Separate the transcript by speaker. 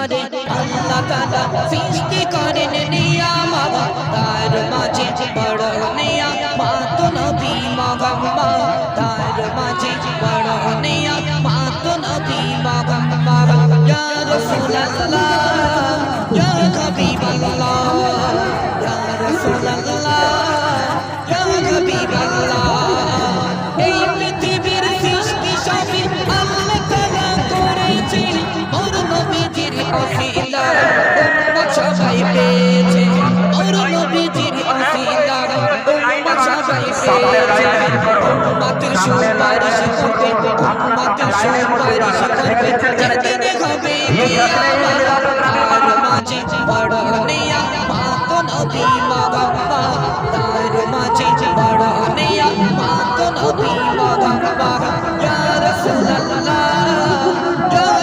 Speaker 1: করে আল্লাহ তাআলা সৃষ্টি করেন নিয়ামত তার মাঝে বড় নিয়ামত নবী মুহাম্মদ তার মাঝে বড় নিয়ামত নবী মুহাম্মদ ইয়া রাসূলুল্লাহ ইয়া হাবিবাল্লাহ ইয়া রাসূলুল্লাহ ইয়া হাবিবাল্লাহ এই পৃথিবীর সৃষ্টি সবই আল্লাহ তাআলা করেছেন ওর নবীজির ওসিলায় উম্মত সবাই পেয়েছে ওর নবীজির ওসিলায় উম্মত সবাই পেয়েছে উম্মতের সুপারিশ করবে উম্মতের সুপারিশ করবে যেদিন হবে কিয়ামত তার মাঝে বড় নিয়ামত নবী মুহাম্মদ তার মাঝে বড় নিয়ামত নবী মুহাম্মদ ইয়া রাসূলুল্লাহ ইয়া